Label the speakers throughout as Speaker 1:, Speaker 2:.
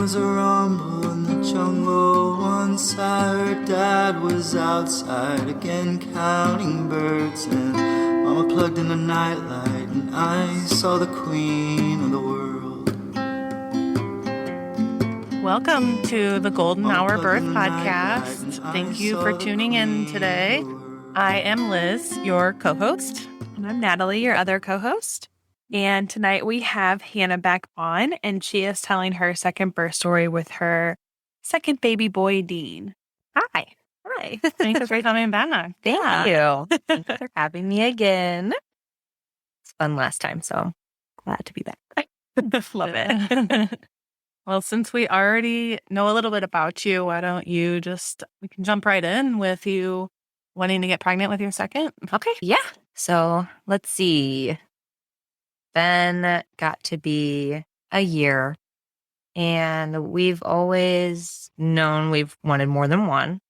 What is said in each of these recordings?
Speaker 1: was a rumble in the jungle. Once I heard Dad was outside again counting birds, and Mama plugged in a nightlight, and I saw the queen of the world.
Speaker 2: Welcome to the Golden Hour Birth Podcast. Thank you for tuning in today. I am Liz, your co-host, and I'm Natalie, your other co-host. And tonight we have Hannah back on, and she is telling her second birth story with her second baby boy, Dean.
Speaker 3: Hi.
Speaker 2: Thanks for coming back.
Speaker 3: Thank you. Thanks for having me again. It's fun last time, so glad to be back.
Speaker 2: Love it. Well, since we already know a little bit about you, why don't you we can jump right in with you wanting to get pregnant with your second?
Speaker 3: Okay. Yeah. So let's see. Ben got to be a year, and we've always known we've wanted more than one.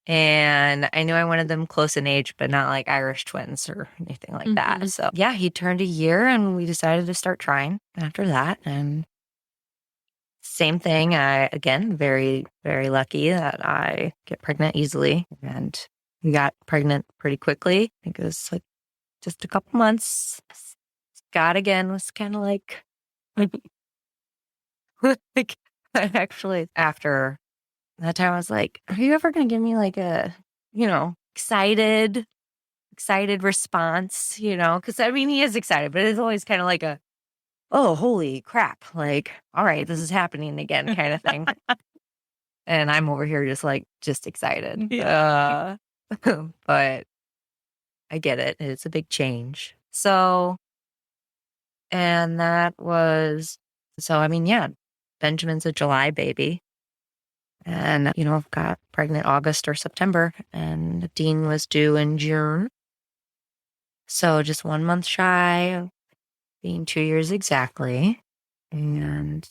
Speaker 3: And I knew I wanted them close in age, but not like Irish twins or anything like that. So yeah, he turned a year and we decided to start trying after that. And same thing. I, again, very, very lucky that I get pregnant easily, and we got pregnant pretty quickly. I think it was like just a couple months. Scott again was kind of like, actually after that time I was like, are you ever going to give me like a, excited response, because I mean, he is excited, but it's always kind of like a, oh, holy crap. Like, all right, this is happening again kind of thing. And I'm over here just excited.
Speaker 2: Yeah.
Speaker 3: But I get it. It's a big change. So, and Benjamin's a July baby. And, got pregnant August or September, and Dean was due in June. So just 1 month shy of being 2 years exactly. And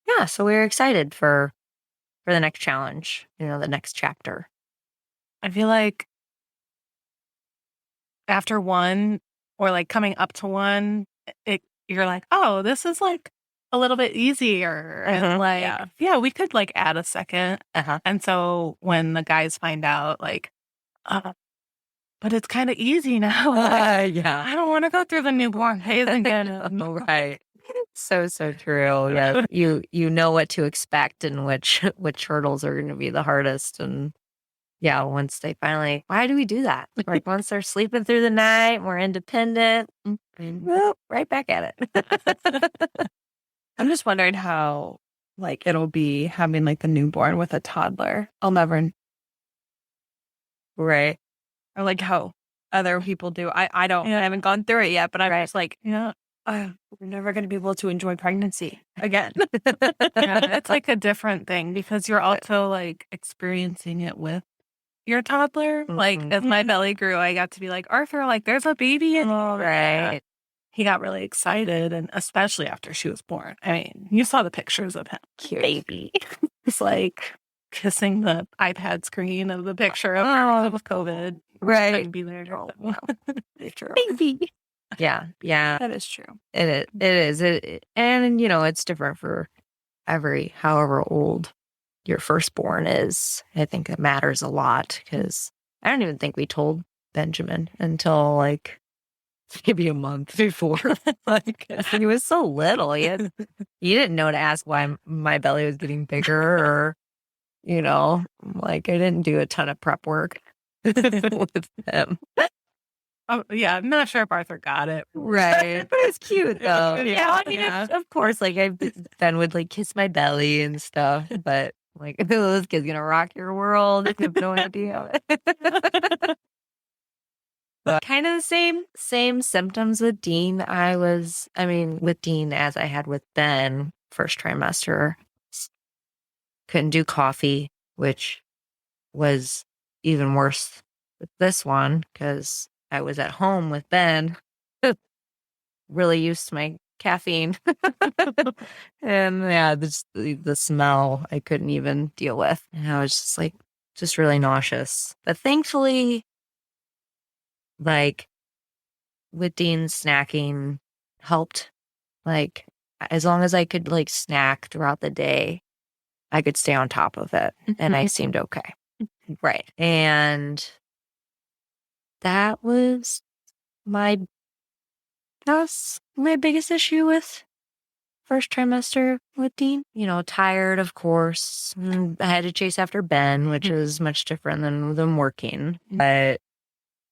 Speaker 3: yeah, so we were excited for the next challenge, the next chapter.
Speaker 2: I feel like after one or like coming up to one, you're like, oh, this is like a little bit easier. And yeah, we could like add a second. And so when the guys find out, like, but it's kind of easy now.
Speaker 3: Yeah.
Speaker 2: I don't want to go through the newborn phase again.
Speaker 3: Right. So true. Yeah. You know what to expect and which hurdles are going to be the hardest. And yeah, once they finally, why do we do that? Like once they're sleeping through the night, we're independent, well, right back at it.
Speaker 4: I'm just wondering how like it'll be having like a newborn with a toddler. I'll never.
Speaker 3: Right.
Speaker 4: Or like how other people do. I don't. I haven't gone through it yet, but I'm just like, we're never going to be able to enjoy pregnancy again.
Speaker 2: Yeah, it's like a different thing because you're also like experiencing it with your toddler. Like as my belly grew, I got to be like, Arthur, like there's a baby in you.
Speaker 3: Right.
Speaker 2: He got really excited, and especially after she was born. I mean, you saw the pictures of him.
Speaker 3: Cute baby.
Speaker 2: It's like kissing the iPad screen of the picture of COVID.
Speaker 3: Right.
Speaker 2: Be there.
Speaker 3: Oh, wow. Baby. Yeah.
Speaker 4: That is true.
Speaker 3: It is. And it's different for however old your firstborn is. I think it matters a lot because I don't even think we told Benjamin until like maybe a month before. Like he was so little. He didn't know to ask why my belly was getting bigger or, like I didn't do a ton of prep work with him.
Speaker 2: Oh, yeah, I'm not sure if Arthur got it.
Speaker 3: Right. But it's cute though.
Speaker 2: Yeah,
Speaker 3: I mean, of course, like Ben would like kiss my belly and stuff, but like this kid's gonna rock your world. You have no idea. But kind of the same symptoms with Dean. With Dean as I had with Ben first trimester. Couldn't do coffee, which was even worse with this one because I was at home with Ben, really used to my caffeine. And yeah, the smell I couldn't even deal with. And I was just really nauseous. But thankfully, like with Dean's snacking helped like as long as I could like snack throughout the day, I could stay on top of it and I seemed okay. Right. And that was my biggest issue with first trimester with Dean. Tired, of course. I had to chase after Ben, which is much different than them working. But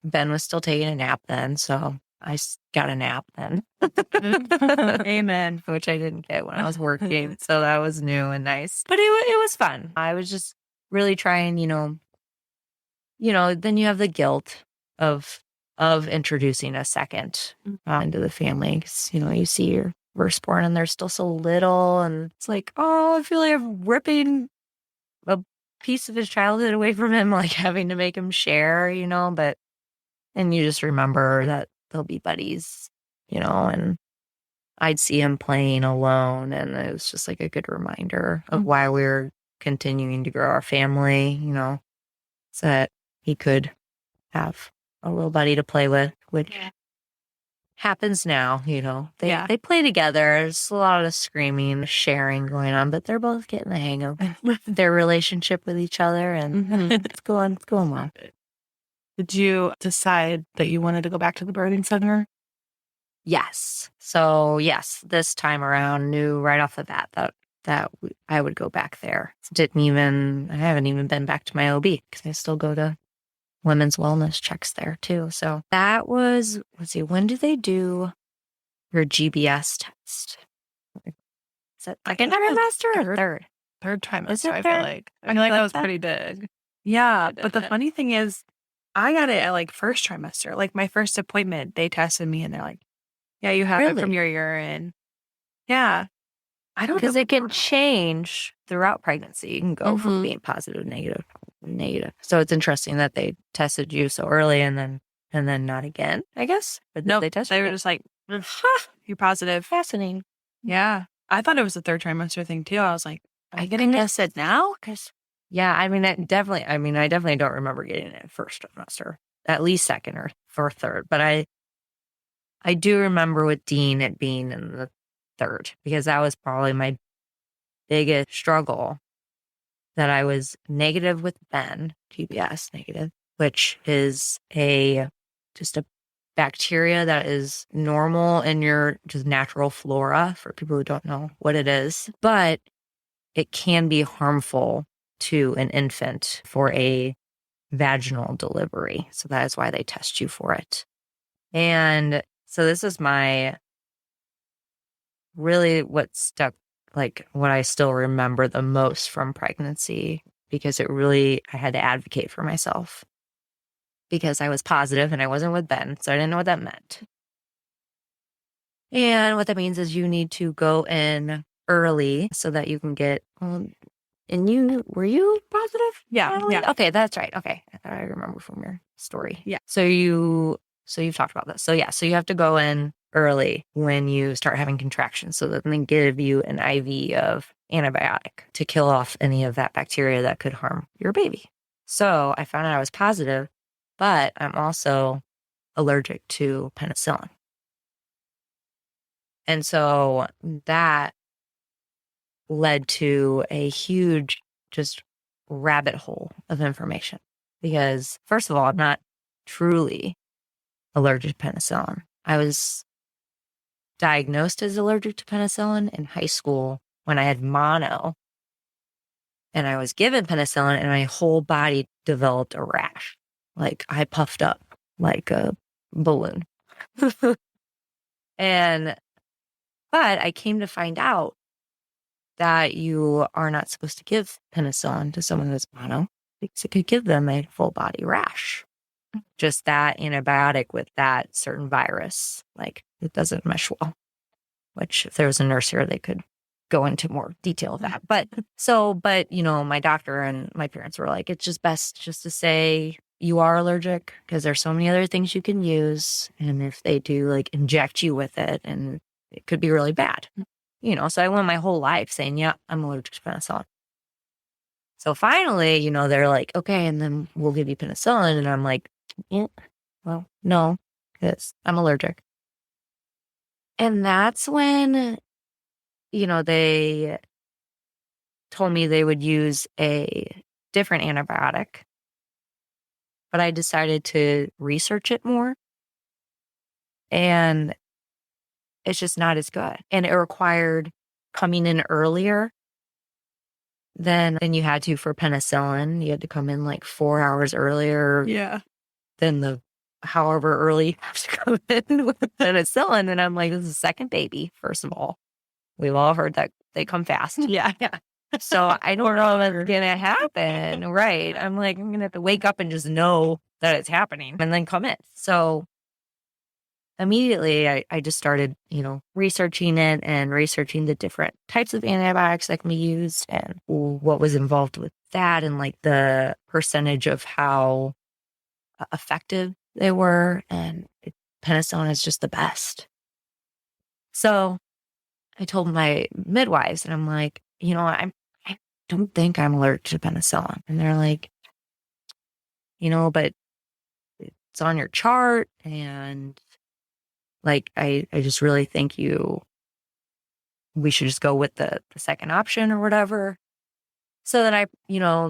Speaker 3: Ben was still taking a nap then, so I got a nap then.
Speaker 4: Amen.
Speaker 3: Which I didn't get when I was working. So that was new and nice. But it was fun. I was just really trying, then you have the guilt of introducing a second into the family. 'Cause, you see your firstborn and they're still so little. And it's like, oh, I feel like I'm ripping a piece of his childhood away from him, like having to make him share, but and you just remember that they'll be buddies, and I'd see him playing alone. And it was just like a good reminder of why we're continuing to grow our family, so that he could have a little buddy to play with, which happens now, They play together. There's a lot of screaming, sharing going on, but they're both getting the hang of their relationship with each other, and it's going well.
Speaker 4: Did you decide that you wanted to go back to the birthing center?
Speaker 3: Yes. So yes, this time around, knew right off the bat that I would go back there. I haven't even been back to my OB because I still go to women's wellness checks there too. So that was, let's see, when do they do your GBS test? Is that second trimester or third?
Speaker 4: Third trimester,
Speaker 3: Is it
Speaker 4: I feel
Speaker 3: third?
Speaker 4: like. I feel like that was pretty big. Yeah, but the funny thing is, I got it at like first trimester. Like my first appointment, they tested me and they're like, yeah, you have it from your urine. Yeah. I don't know.
Speaker 3: Because it can change throughout pregnancy. You can go from being positive, negative. So it's interesting that they tested you so early and then not again, I guess. But
Speaker 4: no,
Speaker 3: they tested.
Speaker 4: They were just like, you're positive.
Speaker 3: Fascinating.
Speaker 4: Yeah. I thought it was a third trimester thing too. I was like, am I getting tested now? Because
Speaker 3: I definitely don't remember getting it first trimester, at least second or third. But I do remember with Dean it being in the third, because that was probably my biggest struggle, that I was negative with Ben, GBS negative, which is just a bacteria that is normal in your just natural flora for people who don't know what it is, but it can be harmful to an infant for a vaginal delivery. So that is why they test you for it. And so this is what stuck, like what I still remember the most from pregnancy, because I had to advocate for myself because I was positive and I wasn't with Ben. So I didn't know what that meant. And what that means is you need to go in early so that you can get, were you positive?
Speaker 4: Yeah.
Speaker 3: Okay, that's right. Okay. I thought I remember from your story.
Speaker 4: Yeah.
Speaker 3: So you've talked about this. So you have to go in early when you start having contractions so that they give you an IV of antibiotic to kill off any of that bacteria that could harm your baby. So I found out I was positive, but I'm also allergic to penicillin. And so that led to a huge just rabbit hole of information, because first of all, I'm not truly allergic to penicillin. I was diagnosed as allergic to penicillin in high school when I had mono, and I was given penicillin and my whole body developed a rash. Like I puffed up like a balloon. But I came to find out that you are not supposed to give penicillin to someone who's mono because it could give them a full body rash. Just that antibiotic with that certain virus, like it doesn't mesh well, which if there was a nurse here, they could go into more detail of that. But my doctor and my parents were like, it's just best just to say you are allergic because there's so many other things you can use. And if they do like inject you with it, and it could be really bad, so I went my whole life saying, yeah, I'm allergic to penicillin. So finally, they're like, okay, and then we'll give you penicillin. And I'm like, yeah, well, no, because I'm allergic. And that's when they told me they would use a different antibiotic, but I decided to research it more, and it's just not as good. And it required coming in earlier than you had to for penicillin. You had to come in like 4 hours earlier than the however early you have to come in with penicillin. And I'm like, this is a second baby, first of all. We've all heard that they come fast.
Speaker 2: Yeah.
Speaker 3: So I don't know if it's going to happen. Right. I'm like, I'm going to have to wake up and just know that it's happening and then come in. So immediately I just started, researching it and researching the different types of antibiotics that can be used and what was involved with that and like the percentage of how effective they were. And penicillin is just the best. So I told my midwives and I'm like, I don't think I'm allergic to penicillin. And they're like, but it's on your chart and like, I just really think we should just go with the second option or whatever. So then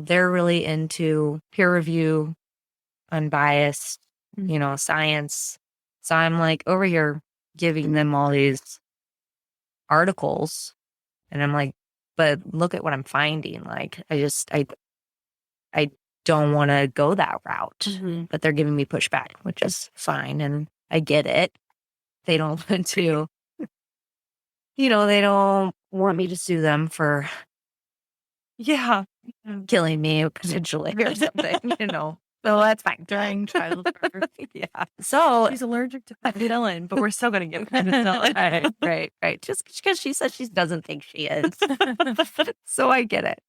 Speaker 3: they're really into peer review, unbiased, science. So I'm like over here giving them all these articles and I'm like, but look at what I'm finding. Like, I don't want to go that route, but they're giving me pushback, which is fine. And I get it. They don't want to, they don't want me to sue them for killing me potentially or something, So that's fine.
Speaker 2: During childbirth.
Speaker 3: So
Speaker 2: she's allergic to penicillin, but we're still going to give penicillin.
Speaker 3: Right. Just because she says she doesn't think she is. So I get it.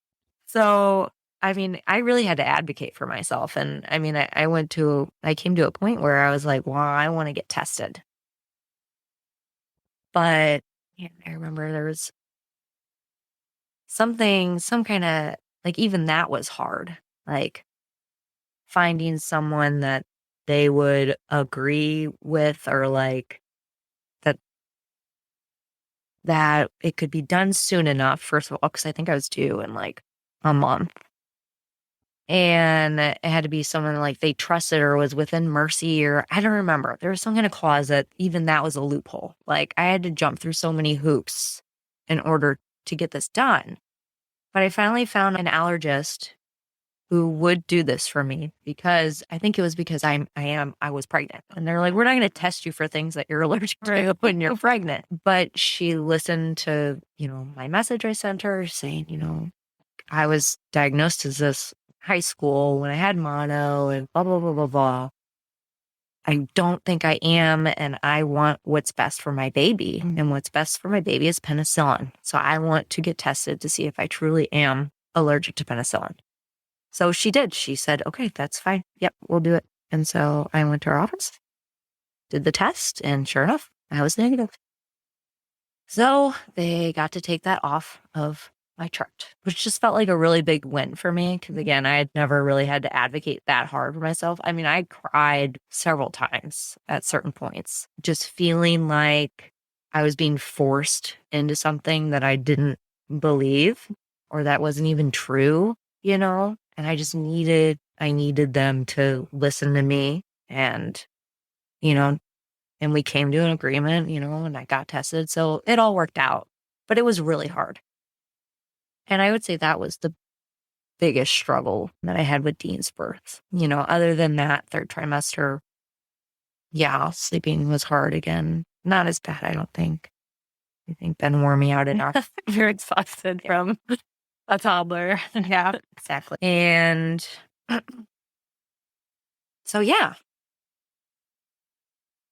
Speaker 3: So, I mean, I really had to advocate for myself. And I mean, I came to a point where I was like, well, I want to get tested. But I remember there was some kind of, like, even that was hard. Like, finding someone that they would agree with or like that it could be done soon enough, first of all, because I think I was due in like a month. And it had to be someone like they trusted or was within mercy or I don't remember. There was some kind of clause that even that was a loophole. Like I had to jump through so many hoops in order to get this done. But I finally found an allergist who would do this for me because I think it was because I was pregnant. And they're like, we're not going to test you for things that you're allergic to when you're pregnant. But she listened to, my message I sent her saying, I was diagnosed as this high school when I had mono and blah, blah, blah, blah, blah. I don't think I am. And I want what's best for my baby. And what's best for my baby is penicillin. So I want to get tested to see if I truly am allergic to penicillin. So she did. She said, okay, that's fine. Yep, we'll do it. And so I went to her office, did the test, and sure enough, I was negative. So they got to take that off of my chart, which just felt like a really big win for me. Because again, I had never really had to advocate that hard for myself. I mean, I cried several times at certain points, just feeling like I was being forced into something that I didn't believe or that wasn't even true, And I just needed them to listen to me and, and we came to an agreement, and I got tested. So it all worked out, but it was really hard. And I would say that was the biggest struggle that I had with Dean's birth. Other than that, third trimester, sleeping was hard again. Not as bad, I don't think. I think Ben wore me out enough.
Speaker 2: You're exhausted from a toddler.
Speaker 3: Yeah, exactly. And so,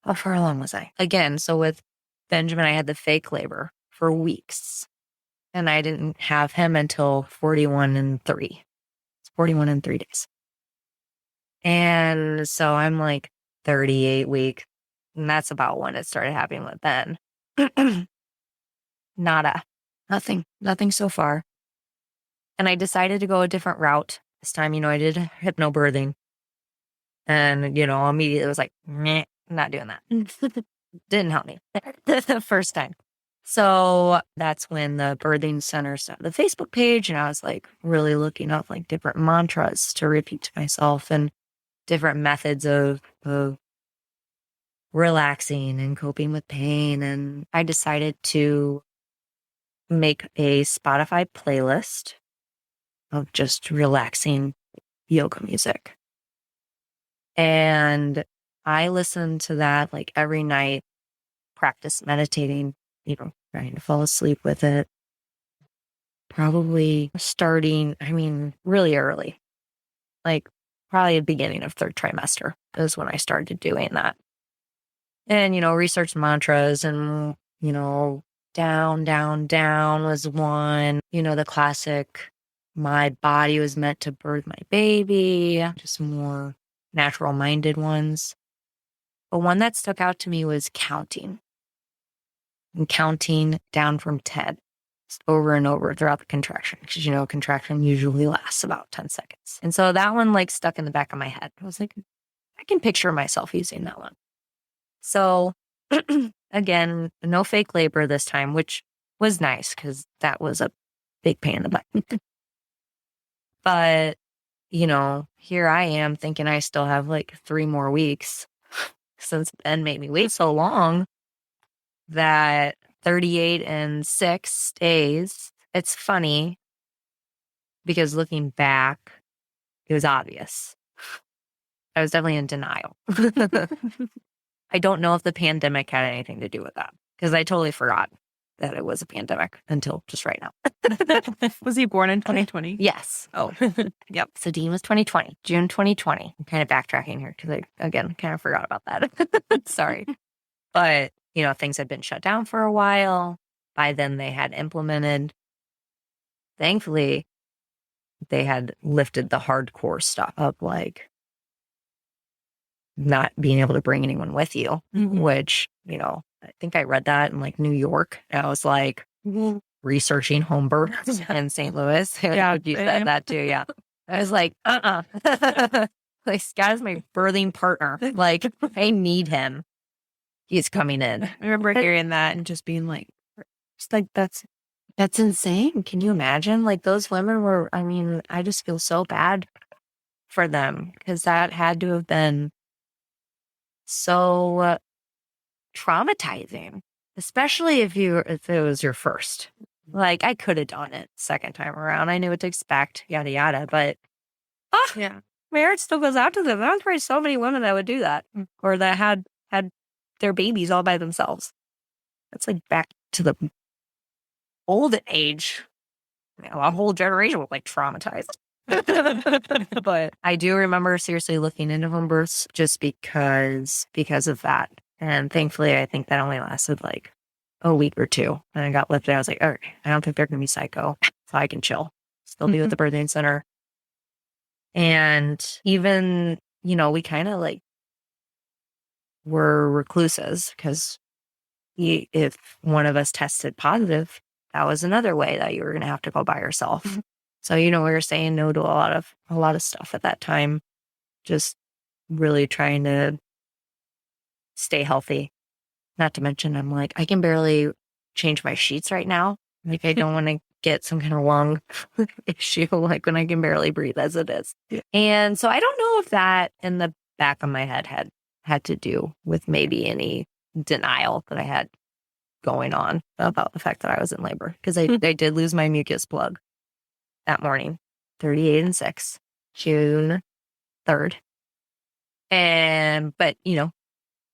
Speaker 3: how far along was I? Again, so with Benjamin, I had the fake labor for weeks. And I didn't have him until 41 and 3. It's 41 and 3 days. And so I'm like 38 weeks. And that's about when it started happening with Ben. Nada. Nothing so far. And I decided to go a different route. This time, I did hypnobirthing. And, immediately it was like, meh, I'm not doing that. Didn't help me the first time. So that's when the birthing center started the Facebook page. And I was like really looking up like different mantras to repeat to myself and different methods of relaxing and coping with pain. And I decided to make a Spotify playlist of just relaxing yoga music. And I listened to that like every night, practice meditating, trying to fall asleep with it. Probably starting, really early, like probably the beginning of third trimester is when I started doing that. And, research mantras and, down, down, down was one, the classic, my body was meant to birth my baby, just more natural minded ones. But one that stuck out to me was counting and counting down from 10 just over and over throughout the contraction. Because, contraction usually lasts about 10 seconds. And so that one like stuck in the back of my head. I was like, I can picture myself using that one. So again, no fake labor this time, which was nice because that was a big pain in the butt. But, here I am thinking I still have like 3 more weeks since Ben made me wait so long that 38 and 6 days. It's funny because looking back, it was obvious. I was definitely in denial. I don't know if the pandemic had anything to do with that because I totally forgot that it was a pandemic until just right now.
Speaker 4: Was he born in 2020?
Speaker 3: Yes.
Speaker 4: Oh, yep.
Speaker 3: So Dean was 2020, June 2020. I'm kind of backtracking here because I, again, kind of forgot about that. Sorry. But, things had been shut down for a while. By then they had implemented, thankfully, they had lifted the hardcore stuff of like not being able to bring anyone with you, which, I think I read that in like New York. I was like researching home births in St. Louis.
Speaker 4: Yeah,
Speaker 3: You said that too. Yeah. I was like, like Scott is my birthing partner. Like I need him. He's coming in.
Speaker 4: I remember hearing that and just being like, just like, that's
Speaker 3: insane. Can you imagine? Like those women were, I just feel so bad for them because that had to have been so traumatizing, especially if it was your first. Like I could have done it second time around. I knew what to expect, yada yada. But
Speaker 4: yeah,
Speaker 3: my heart still goes out to them. There was probably so many women that would do that, or that had their babies all by themselves. That's like back to the old age. A whole generation was like traumatized. But I do remember seriously looking into home births just because of that. And thankfully, I think that only lasted like a week or two. And I got lifted. I was like, all right, I don't think they're going to be psycho. So I can chill. Still be with the birthing center. And even, we kind of like were recluses because if one of us tested positive, that was another way that you were going to have to go by yourself. So, we were saying no to a lot of stuff at that time, just really trying to stay healthy. Not to mention, I'm like, I can barely change my sheets right now. Like, I don't want to get some kind of lung issue, like when I can barely breathe as it is. Yeah. And so I don't know if that in the back of my head had to do with maybe any denial that I had going on about the fact that I was in labor. Because I did lose my mucus plug that morning, 38 and 6, June 3rd. But,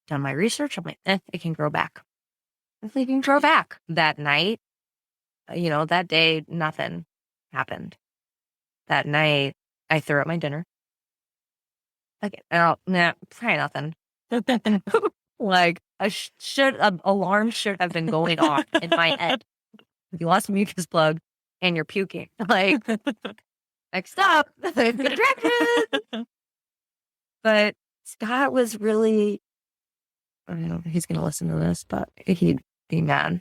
Speaker 3: done my research. I'm like, it can grow back. It can grow back. That night, that day, nothing happened. That night, I threw up my dinner. Okay, probably nothing. Like, an alarm should have been going off in my head. You lost a mucus plug and you're puking. Like, stop. Contraction. But Scott was really, I don't know if he's going to listen to this, but he'd be mad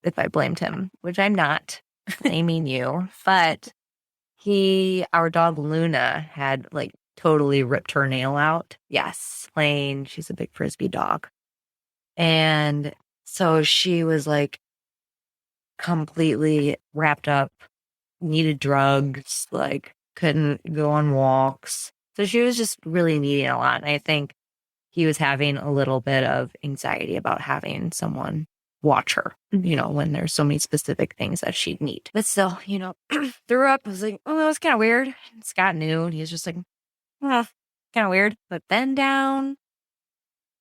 Speaker 3: if I blamed him, which I'm not blaming you. But our dog Luna had like totally ripped her nail out. Yes, plain. She's a big Frisbee dog. And so she was like completely wrapped up, needed drugs, like couldn't go on walks. So she was just really needing a lot. And I think he was having a little bit of anxiety about having someone watch her, when there's so many specific things that she'd need. But still, threw up. I was like, oh, that was kind of weird. And Scott knew, and he was just like, oh, kind of weird. Put Ben down,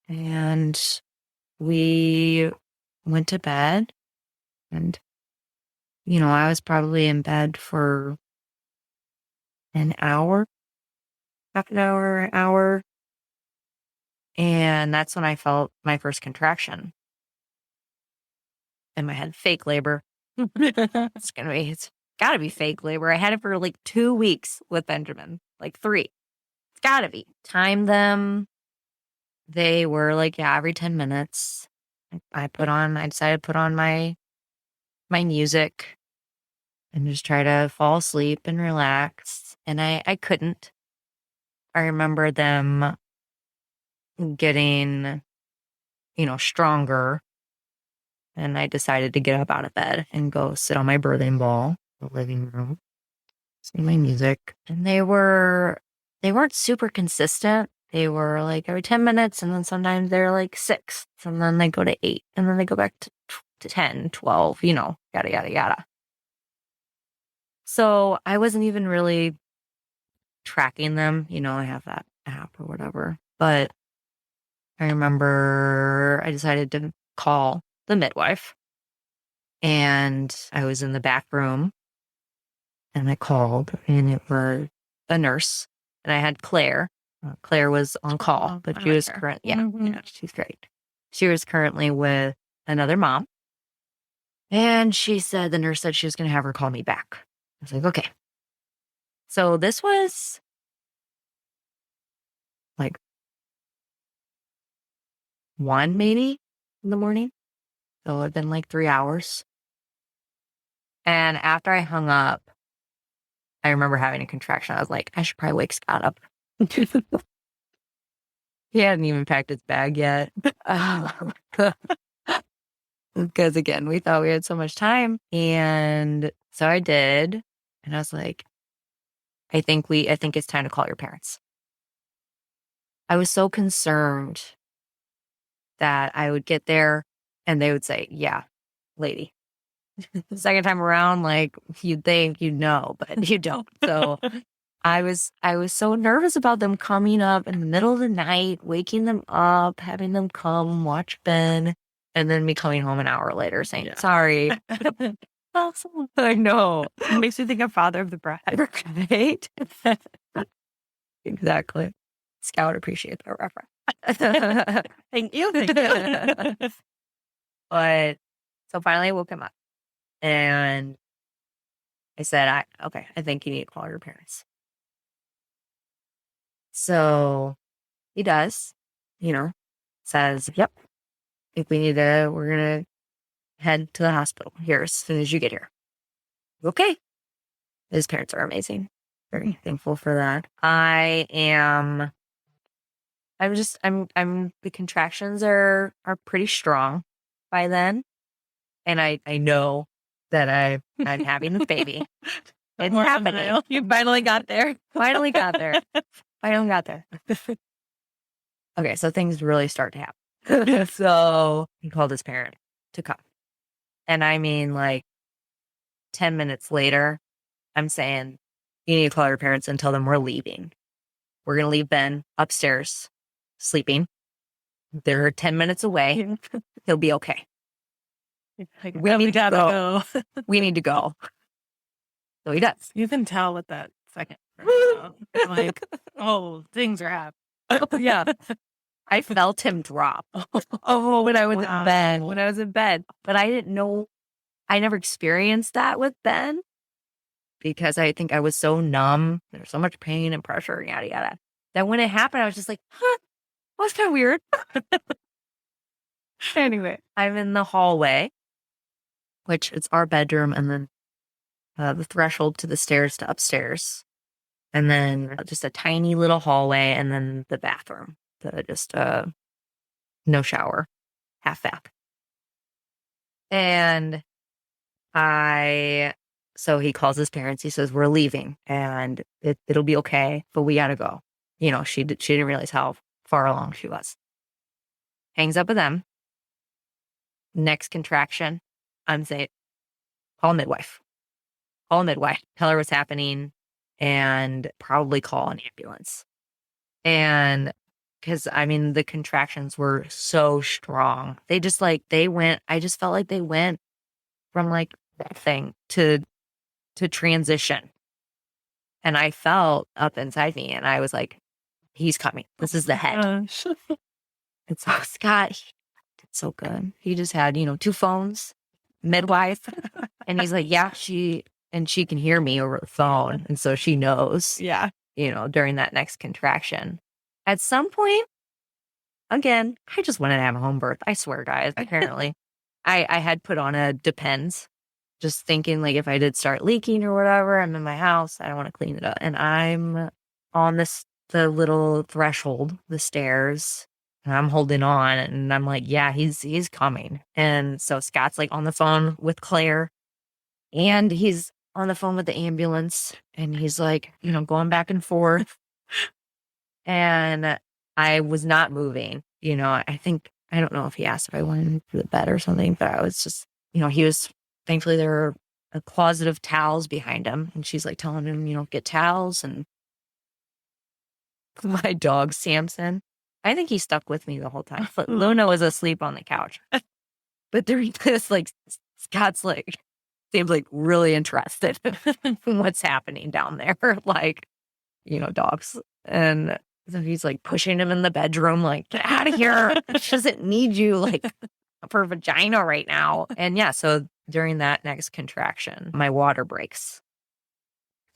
Speaker 3: and we went to bed. And, I was probably in bed for an hour, half an hour. And that's when I felt my first contraction. In my head, fake labor. It's gotta be fake labor. I had it for like 2 weeks with Benjamin, like 3. It's gotta be. Timed them. They were like, every 10 minutes. I decided to put on my music and just try to fall asleep and relax. And I couldn't. I remember them getting, stronger. And I decided to get up out of bed and go sit on my birthing ball in the living room, sing my music. And they weren't super consistent. They were like every 10 minutes, and then sometimes they're like 6, and then they go to 8, and then they go back to 10, 12, yada, yada, yada. So I wasn't even really tracking them. I have that app or whatever. But I remember I decided to call the midwife, and I was in the back room, and I called, and it was a nurse, and I had Claire. Claire was on call, but she was she's great. She was currently with another mom, and the nurse said she was going to have her call me back. I was like, okay. So this was like 1 maybe in the morning. So it had been like 3 hours. And after I hung up, I remember having a contraction. I was like, I should probably wake Scott up. He hadn't even packed his bag yet. Because again, we thought we had so much time. And so I did. And I was like, I think it's time to call your parents. I was so concerned that I would get there and they would say, yeah, lady. The second time around, like, you'd think you'd know, but you don't. So I was so nervous about them coming up in the middle of the night, waking them up, having them come watch Ben, and then me coming home an hour later saying, sorry.
Speaker 4: Awesome.
Speaker 3: I know.
Speaker 4: It makes me think of Father of the Bride.
Speaker 3: Right? Exactly. Scout would appreciate that reference.
Speaker 4: Thank you.
Speaker 3: But so finally I woke him up. And I said, I think you need to call your parents. So he does, says, yep, if we need to, we're going to head to the hospital here as soon as you get here. Okay. His parents are amazing. Very thankful for that. the contractions are pretty strong by then. And I know that I'm having this baby. It's happening.
Speaker 4: You finally got there.
Speaker 3: Finally got there. Okay, so things really start to happen. So he called his parent to come. And I mean, like 10 minutes later, I'm saying, you need to call your parents and tell them we're leaving. We're going to leave Ben upstairs sleeping. They're 10 minutes away. He'll be okay.
Speaker 4: Like, we gotta go.
Speaker 3: We need to go. So he does.
Speaker 4: You can tell with that second. Like, oh, things are happening.
Speaker 3: Yeah. I felt him drop.
Speaker 4: When I was
Speaker 3: in bed. But I didn't know. I never experienced that with Ben because I think I was so numb. There's so much pain and pressure, yada, yada. That when it happened, I was just like, that's kind of weird. Anyway, I'm in the hallway, which is our bedroom, and then the threshold to the stairs to upstairs. And then just a tiny little hallway, and then the bathroom. No shower, half bath. And So he calls his parents. He says, we're leaving and it'll be okay, but we got to go. She didn't realize how far along she was. Hangs up with them. Next contraction, I'm saying, call a midwife. Tell her what's happening and probably call an ambulance. And because the contractions were so strong. I just felt like they went from like that thing to transition. And I felt up inside me and I was like, he's coming. This is the head. And so Scott, he did so good. He just had, 2 phones, midwife. And he's like, yeah, she can hear me over the phone. And so she knows, during that next contraction. At some point, again, I just wanted to have a home birth. I swear, guys, apparently. I had put on a Depends, just thinking like if I did start leaking or whatever, I'm in my house, I don't want to clean it up. And I'm on the little threshold, the stairs, and I'm holding on and I'm like, yeah, he's coming. And so Scott's like on the phone with Claire and he's on the phone with the ambulance and he's like, going back and forth. And I was not moving, I don't know if he asked if I wanted to the bed or something, but I was just, he was, thankfully there were a closet of towels behind him and she's like telling him, get towels. And my dog, Samson, I think he stuck with me the whole time. But Luna was asleep on the couch. But during this, like, Scott's like, seems like really interested in what's happening down there. Like, dogs. And so he's like pushing him in the bedroom, like, get out of here. She doesn't need you, like, for vagina right now. And yeah, so during that next contraction, my water breaks.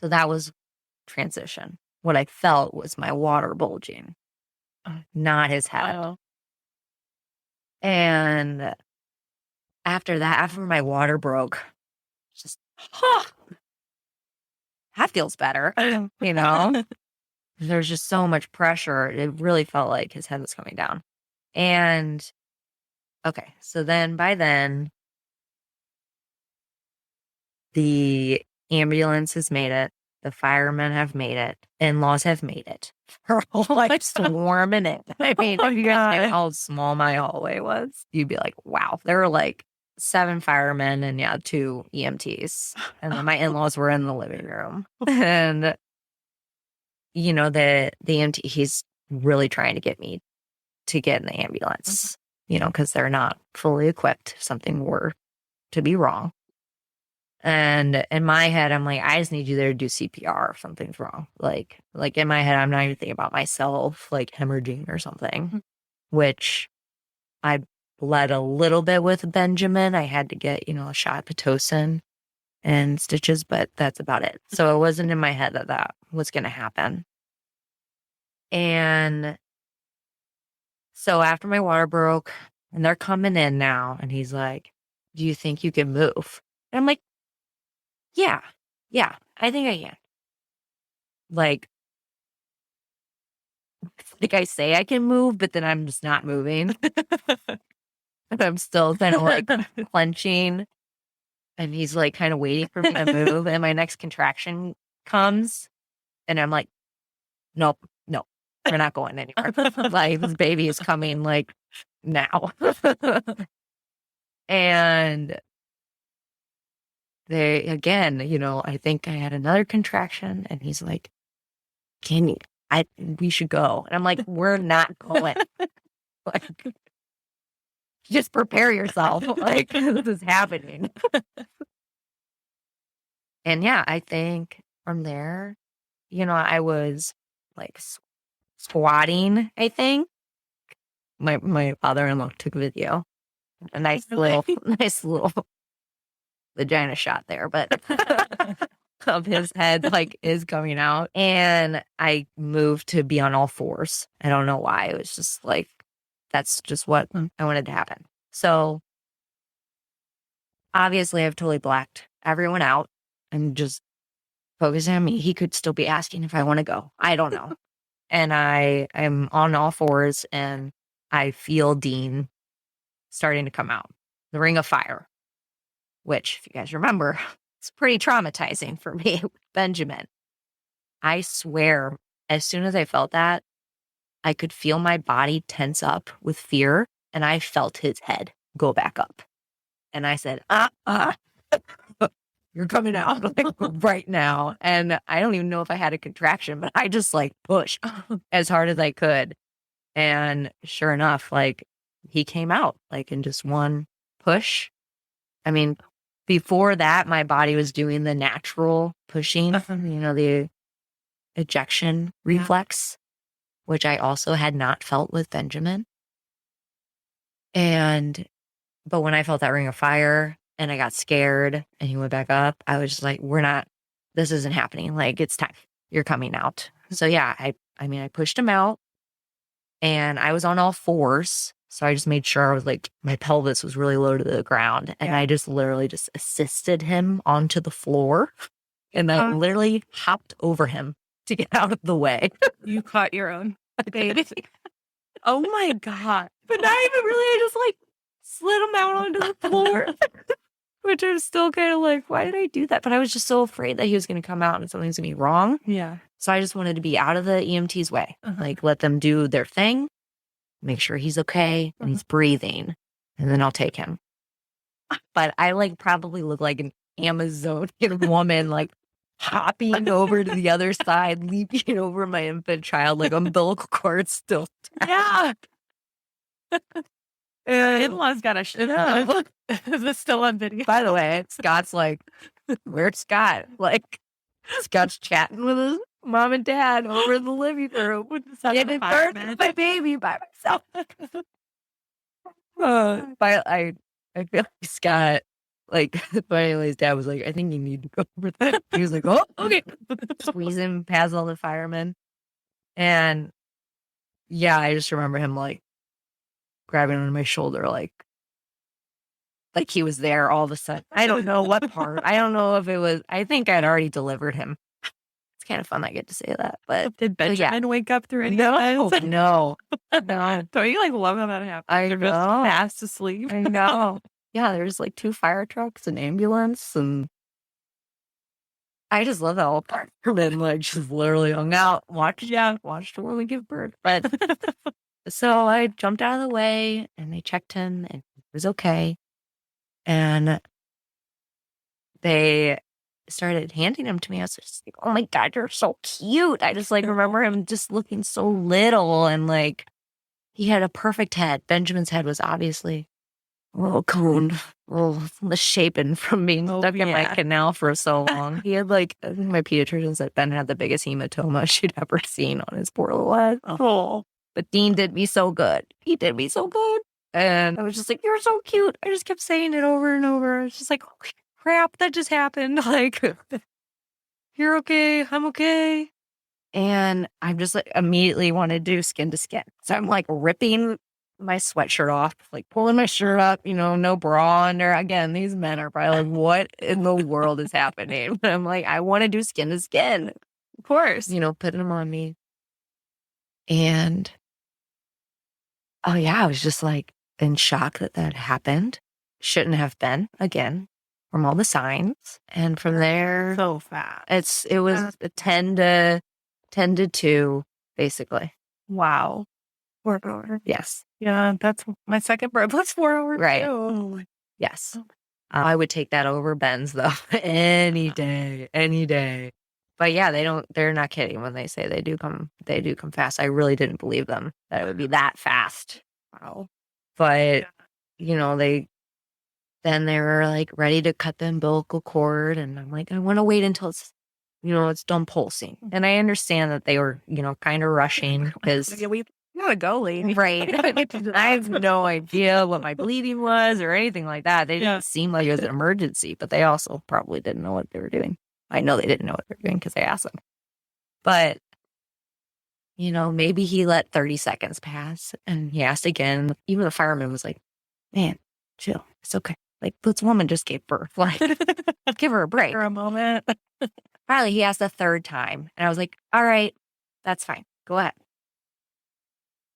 Speaker 3: So that was transition. What I felt was my water bulging, not his head.
Speaker 2: Wow.
Speaker 3: And after my water broke, just, that feels better, There's just so much pressure. It really felt like his head was coming down. And okay, so then by then, the ambulance has made it. The firemen have made it. In-laws have made it. They're all like swarming it. I mean, if you guys knew how small my hallway was, you'd be like, wow. There were like 7 firemen and 2 EMTs. And then my in-laws were in the living room. And the EMT, he's really trying to get me to get in the ambulance, because they're not fully equipped if something were to be wrong. And in my head, I'm like, I just need you there to do CPR if something's wrong. Like in my head, I'm not even thinking about myself, like hemorrhaging or something, which I bled a little bit with Benjamin. I had to get, a shot of Pitocin and stitches, but that's about it. So it wasn't in my head that was going to happen. And so after my water broke and they're coming in now and he's like, do you think you can move? And I'm like, yeah, I think I can. Like I say I can move, but then I'm just not moving. And I'm still kind of like clenching. And he's like kind of waiting for me to move. And my next contraction comes. And I'm like, nope, we're not going anywhere. Like this baby is coming like now. And they, again, I think I had another contraction and he's like, we should go. And I'm like, we're not going. Like, just prepare yourself. Like, this is happening. And yeah, I think from there, I was like squatting, I think. My father-in-law took a video. A nice little vagina shot there, but of his head like is coming out. And I moved to be on all fours. I don't know why. It was just like, that's just what I wanted to happen. So obviously I've totally blacked everyone out and just focusing on me. He could still be asking if I want to go. I don't know. And I am on all fours and I feel Dean starting to come out. The ring of fire. which, if you guys remember, it's pretty traumatizing for me with Benjamin. I swear, as soon as I felt that, I could feel my body tense up with fear, and I felt his head go back up. And I said, you're coming out like right now. And I don't even know if I had a contraction, but I just like pushed as hard as I could. And sure enough, like he came out like in just one push. I mean, before that, my body was doing the natural pushing, the ejection reflex, which I also had not felt with Benjamin. But when I felt that ring of fire and I got scared and he went back up, I was just like, this isn't happening. Like, it's time. You're coming out. So yeah, I pushed him out and I was on all fours. So I just made sure I was like, my pelvis was really low to the ground. And I just literally just assisted him onto the floor. And I literally hopped over him to get out of the way.
Speaker 4: You caught your own baby. Oh my God.
Speaker 3: But not even really. I just like slid him out onto the floor. Which I'm still kind of like, why did I do that? But I was just so afraid that he was going to come out and something's going to be wrong.
Speaker 4: Yeah.
Speaker 3: So I just wanted to be out of the EMT's way. Like, let them do their thing, make sure he's okay and he's breathing, and then I'll take him. But I like probably look like an Amazonian woman, like hopping over to the other side, leaping over my infant child, like umbilical cord still.
Speaker 4: Yeah. In-laws got a shit up. Is this still on video?
Speaker 3: By the way, Scott's like, where's Scott? Like, Scott's chatting with his mom and dad over in the living room. Giving birth to my baby by myself. But I feel like Scott, like, finally his dad was like, I think you need to go over that. He was like, oh, okay. Squeeze him past all the firemen. And yeah, I just remember him like grabbing on my shoulder, like he was there all of a sudden. I don't know what part. I don't know if it was, I think I'd already delivered him. It's kind of fun I get to say that. But
Speaker 4: did Benjamin wake up through any
Speaker 3: No.
Speaker 4: Don't you like love how that happens?
Speaker 3: I
Speaker 4: They're
Speaker 3: know.
Speaker 4: just fast asleep.
Speaker 3: I know. Yeah, there's like 2 fire trucks, an ambulance, and I just love that whole fireman like just literally hung out, watched the woman give birth. But so I jumped out of the way and they checked him and he was okay. And they started handing him to me. I was just like, oh my God, you're so cute. I just like remember him just looking so little and like he had a perfect head. Benjamin's head was obviously a little coned, a little misshapen from being stuck in my canal for so long. He had like, I think my pediatrician said Ben had the biggest hematoma she'd ever seen on his poor little head.
Speaker 4: Oh.
Speaker 3: But Dean did me so good. He did me so good. And I was just like, you're so cute. I just kept saying it over and over. It's just like, oh, crap, that just happened. Like, you're okay. I'm okay. And I'm just like immediately want to do skin to skin. So I'm like ripping my sweatshirt off, like pulling my shirt up, no bra under. Again, these men are probably like, what in the world is happening? But I'm like, I want to do skin to skin.
Speaker 4: Of course.
Speaker 3: Putting them on me. And oh yeah, I was just like in shock that happened. Shouldn't have been, again, from all the signs. And from there,
Speaker 4: so fast.
Speaker 3: It was a 10 to 2, basically.
Speaker 4: Wow. 4 hours.
Speaker 3: Yes.
Speaker 4: Yeah, that's my second birth. That's 4 hours.
Speaker 3: Right.
Speaker 4: Too. Oh,
Speaker 3: yes. I would take that over Ben's though. Any day. But yeah, they're not kidding when they say they do come fast. I really didn't believe them that it would be that fast.
Speaker 4: wow.
Speaker 3: But, they were like ready to cut the umbilical cord. And I'm like, I want to wait until it's, it's done pulsing. And I understand that they were, kind of rushing because
Speaker 4: we gotta go, lady.
Speaker 3: Right. I have no idea what my bleeding was or anything like that. They didn't seem like it was an emergency, but they also probably didn't know what they were doing. I know they didn't know what they were doing because I asked them. But, maybe he let 30 seconds pass and he asked again. Even the fireman was like, man, chill. It's okay. Like, this woman just gave birth. Like, give her a break.
Speaker 4: For a moment.
Speaker 3: Finally, he asked the 3rd time. And I was like, all right, that's fine. Go ahead.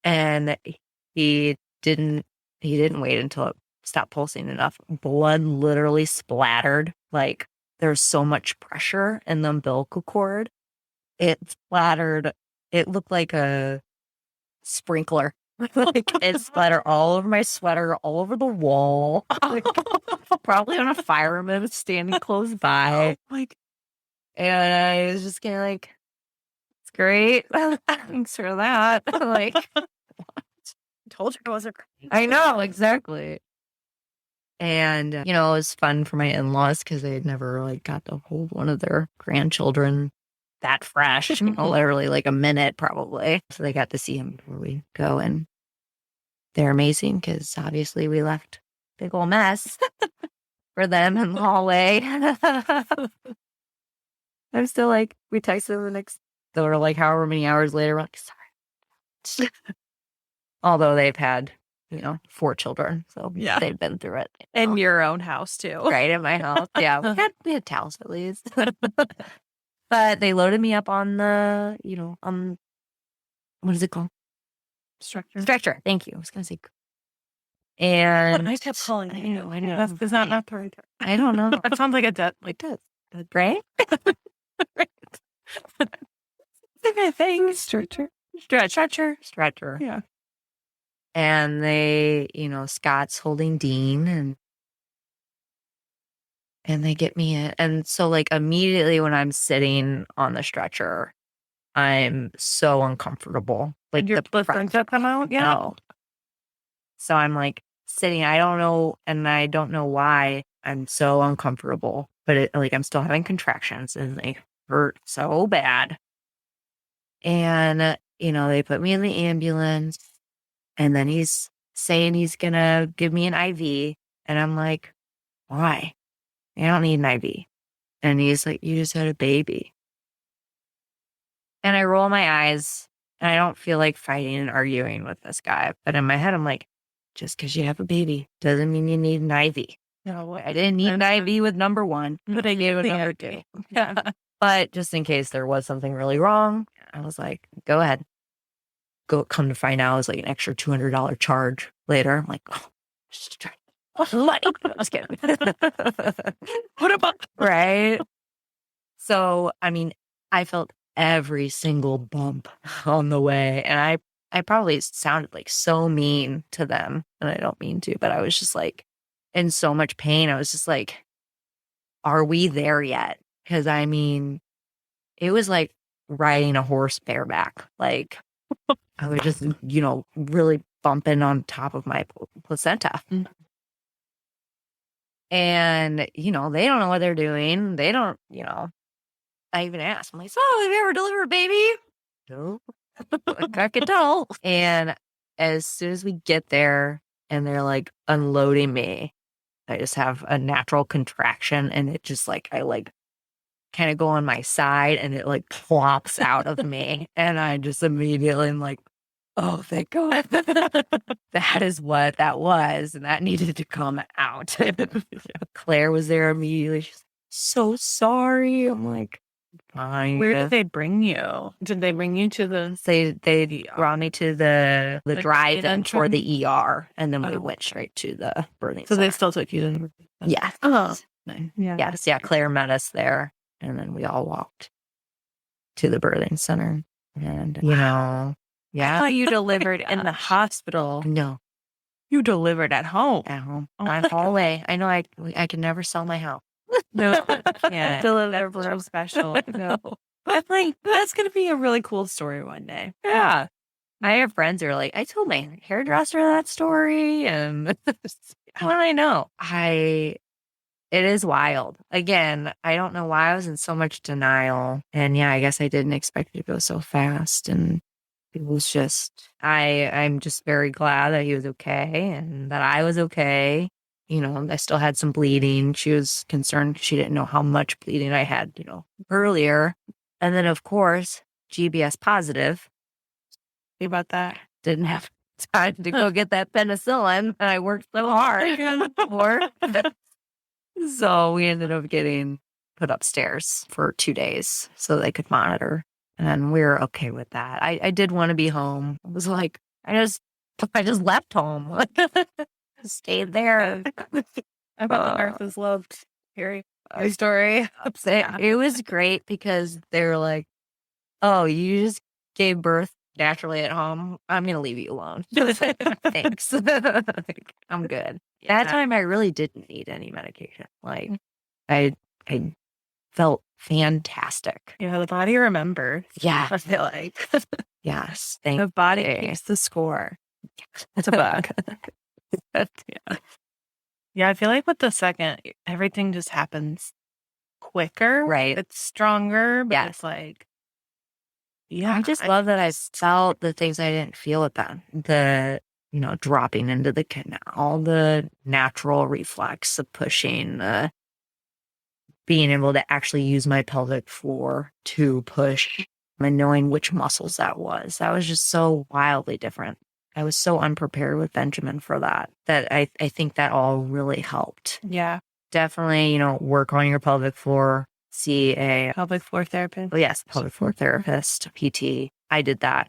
Speaker 3: And he didn't wait until stop pulsing enough. Blood literally splattered. Like there's so much pressure in the umbilical cord. It splattered. It looked like a sprinkler. Like it splattered all over my sweater, all over the wall. Like, probably on a fireman standing close by.
Speaker 4: Like,
Speaker 3: and I was just kind of like, it's great. Thanks for that. Like,
Speaker 4: I told you it wasn't.
Speaker 3: I know, exactly. And, it was fun for my in-laws because they had never like got to hold one of their grandchildren that fresh, literally like a minute probably. So they got to see him before we go. And they're amazing because obviously we left a big old mess for them in the hallway. I'm still like, we texted them the next, they were like however many hours later, we're like, sorry. Although they've had, 4 children. So
Speaker 4: Yeah.
Speaker 3: they've been through it.
Speaker 4: In your own house, too.
Speaker 3: Right, in my house. Yeah, we had towels at least. But they loaded me up on the, what is it called? Stretcher. Thank you. I was going to say. And
Speaker 4: I kept calling
Speaker 3: I
Speaker 4: you.
Speaker 3: know.
Speaker 4: That's not the right term.
Speaker 3: I don't know.
Speaker 4: That sounds like a death.
Speaker 3: It does. Right?
Speaker 4: Okay, thanks. Stretcher.
Speaker 3: Stretcher.
Speaker 4: Yeah.
Speaker 3: And they, Scott's holding Dean and they get me in. And so like immediately when I'm sitting on the stretcher, I'm so uncomfortable. Like
Speaker 4: Your
Speaker 3: the
Speaker 4: things that come out? Yeah.
Speaker 3: No. So I'm like sitting, I don't know why I'm so uncomfortable, but I'm still having contractions and they hurt so bad. And, they put me in the ambulance and then he's saying he's going to give me an IV. And I'm like, why? I don't need an IV. And he's like, you just had a baby. And I roll my eyes and I don't feel like fighting and arguing with this guy. But in my head, I'm like, just because you have a baby doesn't mean you need an IV.
Speaker 4: No,
Speaker 3: I didn't need an IV with number 1, but I gave it number 2.
Speaker 4: Yeah.
Speaker 3: But just in case there was something really wrong, I was like, go ahead. Come to find out, it was like an extra $200 charge later. I'm like, oh, just money. I was kidding.
Speaker 4: What about?
Speaker 3: Right? So, I felt every single bump on the way. And I probably sounded like so mean to them. And I don't mean to, but I was just like in so much pain. I was just like, are we there yet? Because it was like riding a horse bareback. Like I was just, really bumping on top of my placenta.
Speaker 4: Mm.
Speaker 3: And, they don't know what they're doing. They don't, I even asked, I'm like, so have you ever delivered a baby? No. I could tell. And as soon as we get there and they're like unloading me, I just have a natural contraction and it just like, I like kind of go on my side and it like plops out of me. And I just immediately am like, oh, thank God. That is what that was. And that needed to come out. Claire was there immediately. She's so sorry. I'm like, fine.
Speaker 4: Where did they bring you? Did they bring you to the?
Speaker 3: They brought me to the drive-in for
Speaker 4: entrance?
Speaker 3: the ER. And then we
Speaker 4: Oh.
Speaker 3: went straight to the birthing
Speaker 4: So
Speaker 3: center.
Speaker 4: they still took you to the.
Speaker 3: Yeah.
Speaker 4: Oh. Yeah.
Speaker 3: Yes. Yeah. Claire met us there. And then we all walked to the birthing center. And,
Speaker 4: I
Speaker 3: yeah.
Speaker 4: thought you delivered in the hospital.
Speaker 3: No,
Speaker 4: You delivered at home.
Speaker 3: at home.
Speaker 4: Oh
Speaker 3: On
Speaker 4: my
Speaker 3: hallway. I know I can never sell my house.
Speaker 4: No,
Speaker 3: Yeah.
Speaker 4: delivered so special.
Speaker 3: No.
Speaker 4: I think that's going to be a really cool story one day.
Speaker 3: Yeah. I have friends who are like, I told my hairdresser that story. And how do I know? It is wild. Again, I don't know why I was in so much denial. And yeah, I guess I didn't expect it to go so fast. And it was just, I'm just very glad that he was okay and that I was okay. I still had some bleeding. She was concerned. She didn't know how much bleeding I had, earlier. And then, of course, GBS positive.
Speaker 4: Think about that.
Speaker 3: Didn't have time to go get that penicillin. And I worked so hard for. So we ended up getting put upstairs for 2 days so they could monitor. And we were okay with that. I did want to be home. It was like, I just left home. stayed there.
Speaker 4: I bet the nurses loved hearing your story.
Speaker 3: It was great because they were like, oh, you just gave birth naturally at home. I'm going to leave you alone. Thanks. I'm good. That time I really didn't need any medication. Like I felt fantastic.
Speaker 4: Yeah, the body remembers.
Speaker 3: Yeah.
Speaker 4: I feel like
Speaker 3: Yes.
Speaker 4: the body keeps the score. It's a bug. Yeah. Yeah, I feel like with the second, everything just happens quicker.
Speaker 3: Right.
Speaker 4: It's stronger, but it's like, yeah.
Speaker 3: I just love that I felt the things I didn't feel with them. The, dropping into the canal, the natural reflex of pushing, being able to actually use my pelvic floor to push and knowing which muscles that was. That was just so wildly different. I was so unprepared with Benjamin for that I think that all really helped.
Speaker 4: Yeah.
Speaker 3: Definitely, work on your pelvic floor, see a
Speaker 4: pelvic floor therapist.
Speaker 3: Oh, yes, pelvic floor therapist, PT. I did that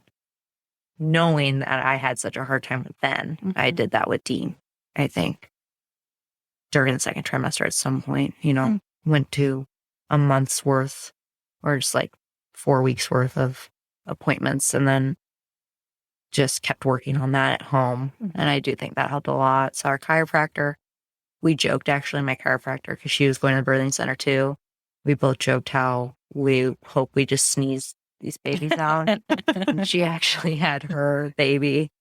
Speaker 3: knowing that I had such a hard time with Ben. Mm-hmm. I did that with Dean, I think, during the second trimester at some point, went to a month's worth or just like 4 weeks worth of appointments and then just kept working on that at home. Mm-hmm. And I do think that helped a lot. So our chiropractor, we joked actually, my chiropractor, because she was going to the birthing center too. We both joked how we hope we just sneeze these babies out. And she actually had her baby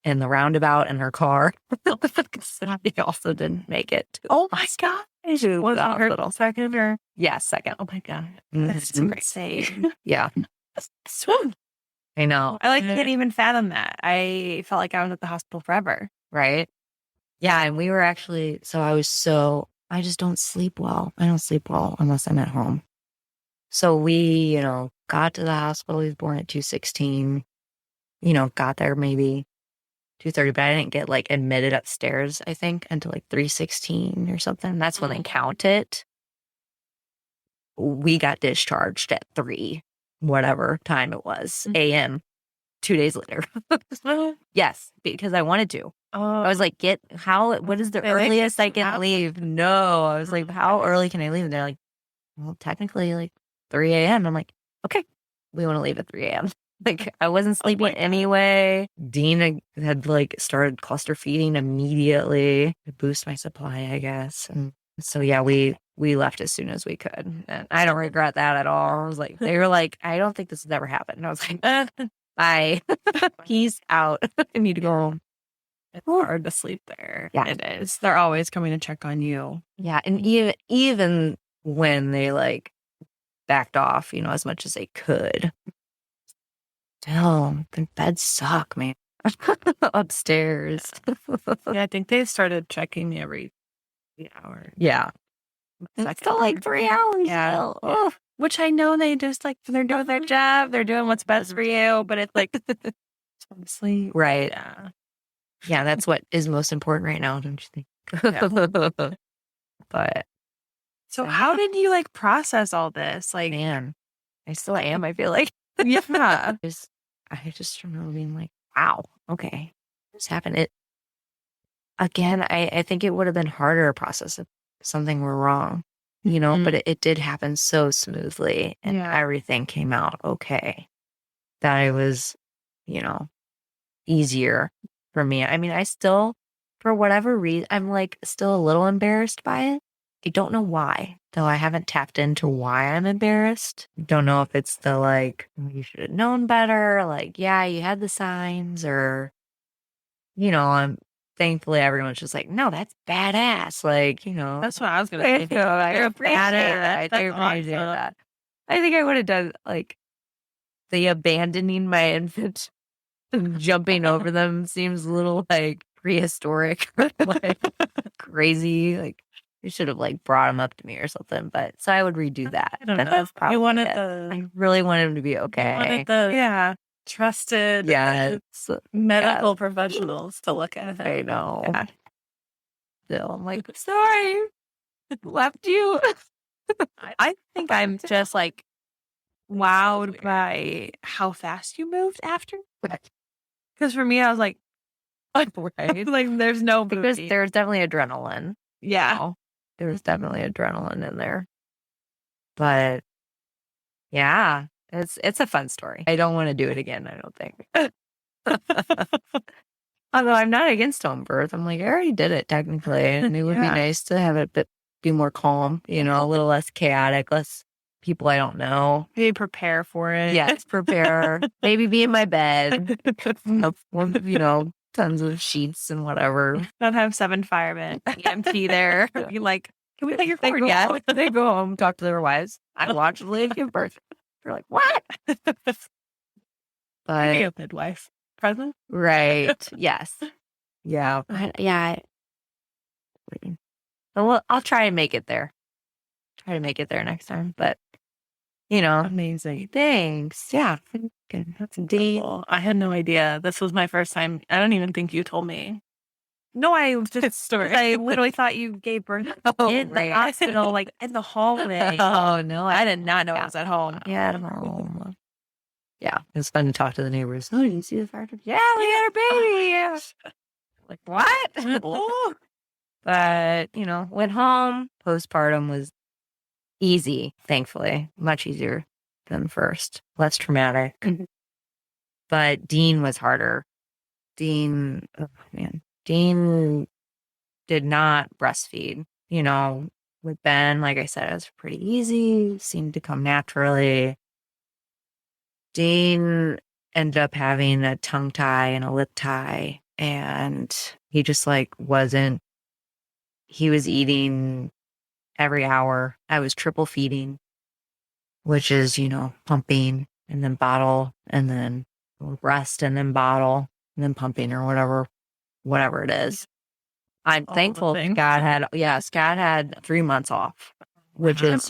Speaker 3: in the roundabout in her car. She also didn't make it.
Speaker 4: Oh my God. Was it her second or?
Speaker 3: Yeah, second.
Speaker 4: Oh my God. That's insane.
Speaker 3: Yeah. I know.
Speaker 4: I can't even fathom that. I felt like I was at the hospital forever.
Speaker 3: Right? Yeah. And we were actually, I just don't sleep well. I don't sleep well unless I'm at home. So we, got to the hospital. He was born at 2:16, got there maybe 2:30, but I didn't get admitted upstairs, I think, until 3:16 or something. That's when they count it. We got discharged at 3, whatever time it was, a.m. 2 days later. Yes, because I wanted to. I was like, what is the earliest I can leave? No, I was like, how early can I leave? And they're like, well, technically 3 a.m. I'm like, okay, we want to leave at 3 a.m. I wasn't sleeping anyway. Dean had started cluster feeding immediately to boost my supply, I guess. And so, yeah, we left as soon as we could. And I don't regret that at all. I was like, they were like, I don't think this has ever happened. And I was like, bye. Peace out. I need to go home.
Speaker 4: It's hard to sleep there.
Speaker 3: Yeah.
Speaker 4: It is. They're always coming to check on you.
Speaker 3: Yeah. And even when they backed off, as much as they could, still, the beds suck, man. Upstairs.
Speaker 4: Yeah, I think they started checking me every hour.
Speaker 3: Yeah. It's still 3 hours.
Speaker 4: Yeah.
Speaker 3: Still. Oh.
Speaker 4: Which I know they just they're doing their job. They're doing what's best for you. But it's sleep.
Speaker 3: Right.
Speaker 4: Yeah.
Speaker 3: Yeah, that's what is most important right now, don't you think? Yeah. But
Speaker 4: so how did you process all this?
Speaker 3: Man, I still am, I feel like.
Speaker 4: Yeah.
Speaker 3: I just remember being wow, okay, this happened. Again, I think it would have been harder to process if something were wrong, but it did happen so smoothly and everything came out okay. That it was, easier for me. I mean, I still, for whatever reason, I'm still a little embarrassed by it. I don't know why, though I haven't tapped into why I'm embarrassed. Don't know if it's the you should have known better. Yeah, you had the signs or, I'm thankfully everyone's just no, that's badass.
Speaker 4: That's what I was going to say.
Speaker 3: I appreciate that. I appreciate that. I think I would have done the abandoning my infant, jumping over them seems a little prehistoric, crazy. You should have brought him up to me or something, but so I would redo that.
Speaker 4: I don't know. You wanted
Speaker 3: I really wanted him to be okay.
Speaker 4: You wanted trusted medical professionals to look at it.
Speaker 3: I know.
Speaker 4: Yeah.
Speaker 3: Still, I'm sorry, left you.
Speaker 4: I think I'm just wowed by how fast you moved after. Because for me, I was
Speaker 3: Right.
Speaker 4: Like there's no
Speaker 3: Because
Speaker 4: booty.
Speaker 3: there's definitely adrenaline.
Speaker 4: Yeah.
Speaker 3: Oh, there's definitely adrenaline in there. But yeah, it's a fun story. I don't want to do it again, I don't think. Although I'm not against home birth. I'm like, I already did it technically. And it would be
Speaker 4: Yeah.
Speaker 3: nice to have it be more calm, a little less chaotic, less people I don't know.
Speaker 4: Maybe prepare for it.
Speaker 3: Yes, prepare. Maybe be in my bed. Tons of sheets and whatever.
Speaker 4: Not have 7 firemen EMT there. Be like, can we let your cord out?
Speaker 3: They go home, talk to their wives. I watched the lady give birth. They're like, what? But
Speaker 4: Be a midwife present.
Speaker 3: right. Yes. Yeah. Well, I'll try and make it there. Try to make it there next time. But,
Speaker 4: Amazing.
Speaker 3: thanks. Yeah. Good. That's indeed.
Speaker 4: Cool. I had no idea. This was my first time. I don't even think you told me. No, I just
Speaker 2: Story.
Speaker 4: I literally thought you gave birth in the hospital, like in the hallway.
Speaker 3: Oh, no.
Speaker 4: I did not know I was at home.
Speaker 3: Yeah, at home. Yeah. It was fun to talk to the neighbors. Oh, did you see the fire truck? Yeah, we got our baby. Yeah. Like, what? But, went home. Postpartum was easy, thankfully. Much easier than first. Less traumatic. But Dean was harder. Dean did not breastfeed. With Ben, like I said, it was pretty easy. Seemed to come naturally. Dean ended up having a tongue tie and a lip tie. And he just wasn't. He was eating every hour. I was triple feeding, which is, pumping and then bottle and then breast and then bottle and then pumping or whatever it is. I'm thankful Scott had 3 months off, which is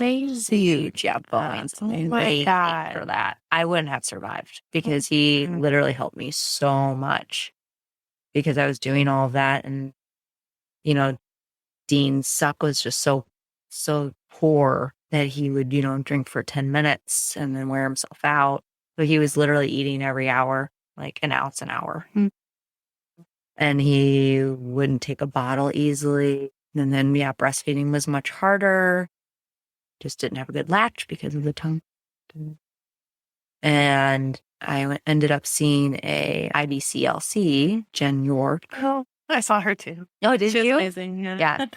Speaker 3: huge. Yeah, Boeing's
Speaker 4: my God.
Speaker 3: for that. I wouldn't have survived because he literally helped me so much because I was doing all of that. And, Dean's suck was just so poor that he would, drink for 10 minutes and then wear himself out. So he was literally eating every hour, like an ounce an hour. And he wouldn't take a bottle easily. And then, breastfeeding was much harder. Just didn't have a good latch because of the tongue. And I ended up seeing a IBCLC, Jen York.
Speaker 4: Oh, I saw her too.
Speaker 3: Oh, did
Speaker 4: She was
Speaker 3: you?
Speaker 4: amazing.
Speaker 3: Yeah.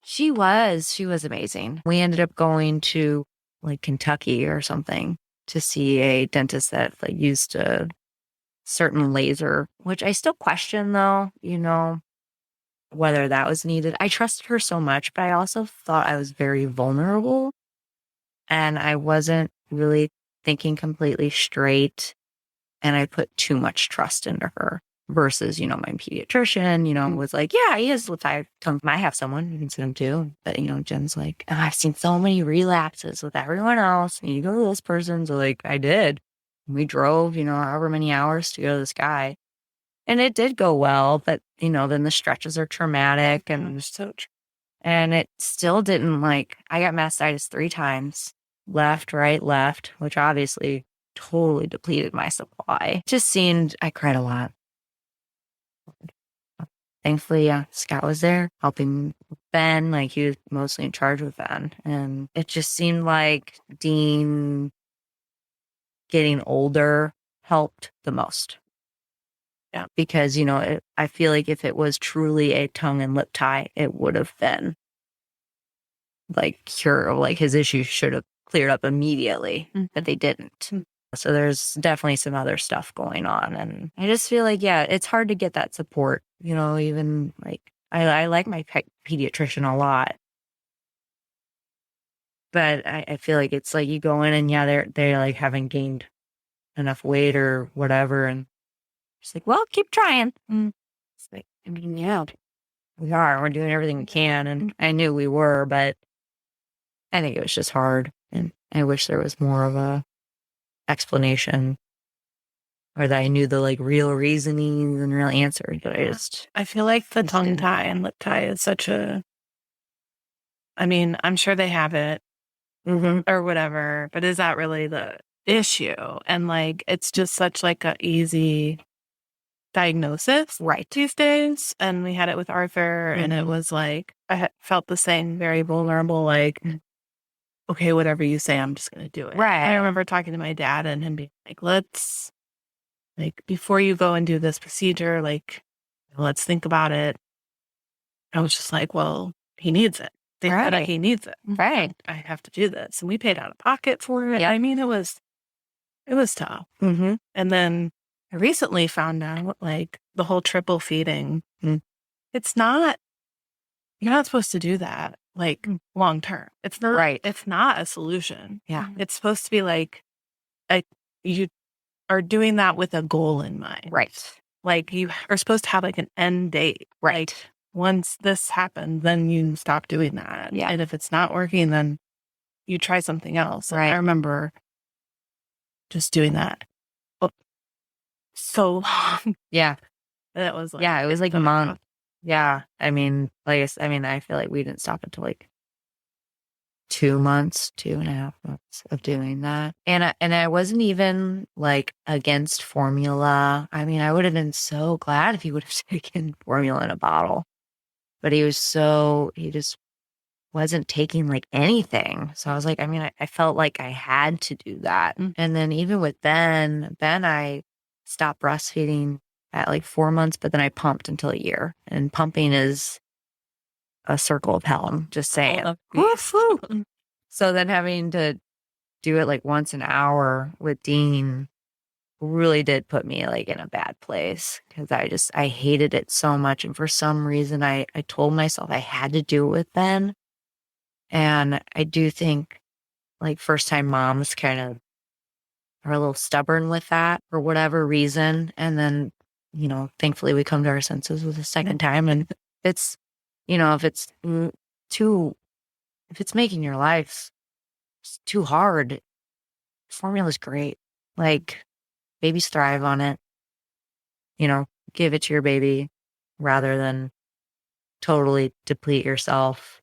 Speaker 3: She was amazing. We ended up going to Kentucky or something to see a dentist that used a certain laser, which I still question though, whether that was needed. I trusted her so much, but I also thought I was very vulnerable and I wasn't really thinking completely straight. And I put too much trust into her versus, my pediatrician, was like, yeah, he has lip tie tongue. I have someone, you can see him too. But, Jen's like, oh, I've seen so many relapses with everyone else. And you go to this person. So I did. We drove, however many hours to go to this guy. And it did go well, but, then the stretches are traumatic and it still didn't I got mastitis 3 times, left, right, left, which obviously totally depleted my supply. Just seemed, I cried a lot. Thankfully, Scott was there helping Ben. He was mostly in charge with Ben. And it just seemed like Dean getting older helped the most.
Speaker 4: Yeah.
Speaker 3: Because, I feel like if it was truly a tongue and lip tie, it would have been his issues should have cleared up immediately, but they didn't. So there's definitely some other stuff going on. And I just feel it's hard to get that support, even I like my pediatrician a lot. But I feel it's you go in and they haven't gained enough weight or whatever. And she's like, well, keep trying. It's we are. We're doing everything we can. And I knew we were, but I think it was just hard. And I wish there was more of a explanation or that I knew the real reasoning and real answers. But
Speaker 4: I feel like the tongue tie and lip tie is such a, I'm sure they have it or whatever, but is that really the issue? And it's just such a easy
Speaker 2: diagnosis
Speaker 3: Right.
Speaker 2: these days. And we had it with Arthur, and it was like, felt the same, very vulnerable, like, okay, whatever you say, I'm just going to do it.
Speaker 3: Right.
Speaker 2: I remember talking to my dad and him being like, before you go and do this procedure, like, let's think about it. I was just like, well, he needs it. They said that he needs it.
Speaker 3: Right.
Speaker 2: I have to do this. And we paid out of pocket for it.
Speaker 3: Yep.
Speaker 2: I mean, it was tough.
Speaker 3: Mm-hmm.
Speaker 2: And then I recently found out, like, the whole triple feeding, it's not, you're not supposed to do that, like, long term. It's not, it's not a solution.
Speaker 3: Yeah.
Speaker 2: It's supposed to be like, you are doing that with a goal in mind.
Speaker 3: Right.
Speaker 2: Like, you are supposed to have like an end date.
Speaker 3: Right.
Speaker 2: Like, once this happens, then you stop doing that.
Speaker 3: Yeah.
Speaker 2: And if it's not working, then you try something else.
Speaker 3: Right.
Speaker 2: I remember just doing that so long.
Speaker 3: Yeah.
Speaker 2: It was like,
Speaker 3: it was like a month. Yeah. I mean, I feel like we didn't stop until like 2.5 months of doing that. And I wasn't even like against formula. I mean, I would have been so glad if he would have taken formula in a bottle, but he just wasn't taking like anything. So I was like, I mean, I felt like I had to do that. And then even with Ben, I stopped breastfeeding at like 4 months, but then I pumped until a year. And pumping is a circle of hell. I'm just saying. So then having to do it like once an hour with Dean really did put me like in a bad place, because I hated it so much. And for some reason, I told myself I had to do it with Ben. And I do think like first time moms kind of are a little stubborn with that for whatever reason. And then, thankfully we come to our senses with a second time. And it's, if it's making your life too hard, formula's great. Like, babies thrive on it. Give it to your baby rather than totally deplete yourself.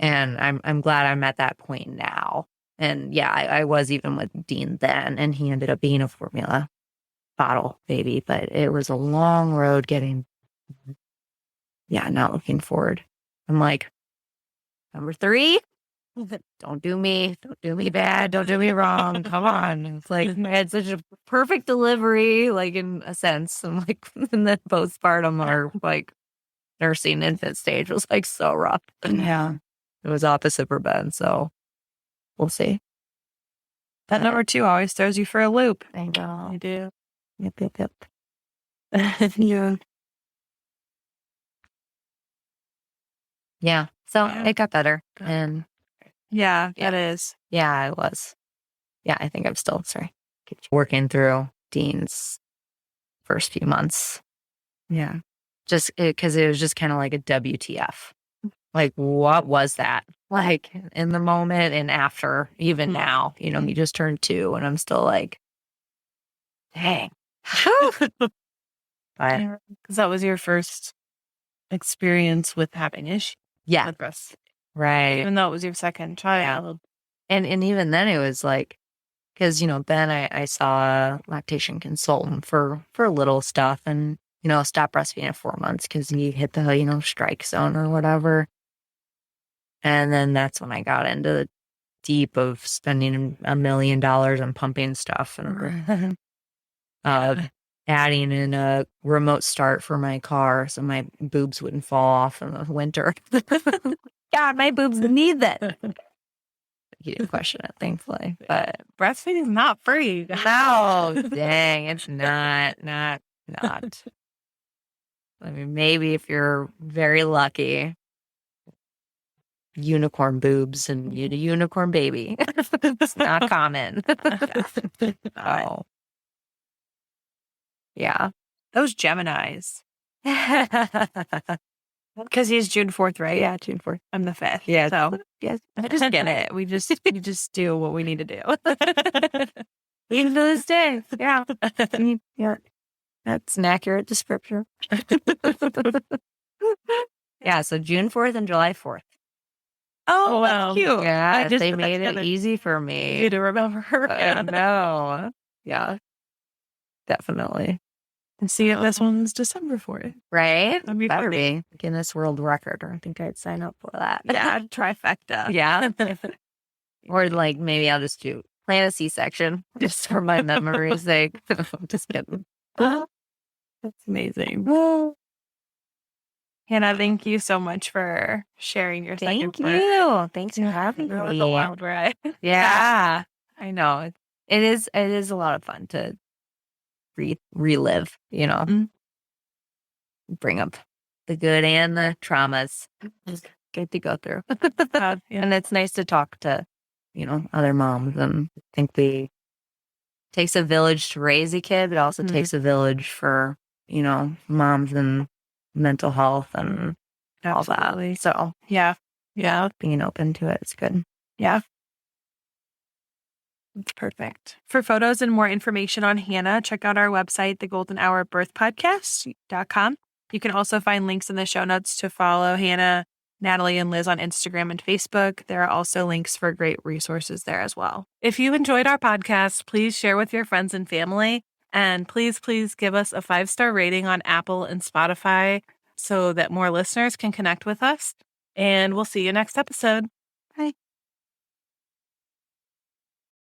Speaker 3: And I'm glad I'm at that point now. And yeah, I was even with Dean then, and he ended up being a formula bottle baby, but it was a long road getting, not looking forward. I'm like, number 3, don't do me bad, don't do me wrong. Come on. It's like, I had such a perfect delivery, like in a sense. I'm like, and then postpartum or like nursing infant stage was like so rough.
Speaker 2: Yeah.
Speaker 3: It was opposite for Ben, so we'll see.
Speaker 2: That number 2 always throws you for a loop.
Speaker 3: I know.
Speaker 2: I do.
Speaker 3: Yep.
Speaker 2: Yeah.
Speaker 3: Yeah. So it got better. And
Speaker 2: yeah, that is.
Speaker 3: Yeah, it was. Yeah, I think I'm still, working through Dean's first few months.
Speaker 2: Yeah.
Speaker 3: Just because it was just kind of like a WTF. Like, what was that? Like, in the moment and after, even now, he just turned 2 and I'm still like, dang.
Speaker 2: Because that was your first experience with having issues.
Speaker 3: Yeah.
Speaker 2: With breast.
Speaker 3: Right.
Speaker 2: Even though it was your second child.
Speaker 3: And even then it was like, because, Ben, I saw a lactation consultant for little stuff and, stopped breastfeeding at 4 months because he hit the, strike zone or whatever. And then that's when I got into the deep of spending $1 million on pumping stuff and adding in a remote start for my car so my boobs wouldn't fall off in the winter. God, my boobs need that. He didn't question it, thankfully. But
Speaker 2: breastfeeding is not free.
Speaker 3: No, dang, it's not. I mean, maybe if you're very lucky, unicorn boobs and you a unicorn baby. It's not common. Oh. Yeah.
Speaker 2: Those Geminis. Because he's June 4th, right?
Speaker 3: Yeah, June 4th.
Speaker 2: I'm the 5th.
Speaker 3: Yeah.
Speaker 2: So
Speaker 3: yes.
Speaker 2: I just get it. We just do what we need to do.
Speaker 3: Even to this day. Yeah. Yeah. That's an accurate description. Yeah, so June 4th and July 4th.
Speaker 2: Oh, wow. That's cute.
Speaker 3: Yeah, they made it easy for me.
Speaker 2: You to remember her.
Speaker 3: No. Yeah. Definitely.
Speaker 4: And see if this one's December for it.
Speaker 3: Right?
Speaker 4: That'd be
Speaker 3: Better
Speaker 4: funny.
Speaker 3: be. Guinness World Record. I think I'd sign up for that.
Speaker 4: Yeah, trifecta.
Speaker 3: Yeah. Or like maybe I'll just plan a C-section just for my memory's sake. Just kidding.
Speaker 4: That's amazing. Hannah, thank you so much for sharing your
Speaker 3: Thank
Speaker 4: second birth.
Speaker 3: you. Thanks for having
Speaker 4: That was
Speaker 3: me.
Speaker 4: a wild ride.
Speaker 3: Yeah. I know. It is a lot of fun to relive, bring up the good and the traumas. Good to go through.
Speaker 4: Yeah.
Speaker 3: And it's nice to talk to, other moms. And I think takes a village to raise a kid, but also takes a village for, moms and mental health and
Speaker 4: Absolutely.
Speaker 3: all that. So
Speaker 4: Yeah.
Speaker 3: being open to it is good.
Speaker 4: Yeah. It's perfect. For photos and more information on Hannah, check out our website, thegoldenhourBirthPodcast.com. You can also find links in the show notes to follow Hannah, Natalie, and Liz on Instagram and Facebook. There are also links for great resources there as well. If you enjoyed our podcast, please share with your friends and family. And please give us a 5-star rating on Apple and Spotify so that more listeners can connect with us. And we'll see you next episode.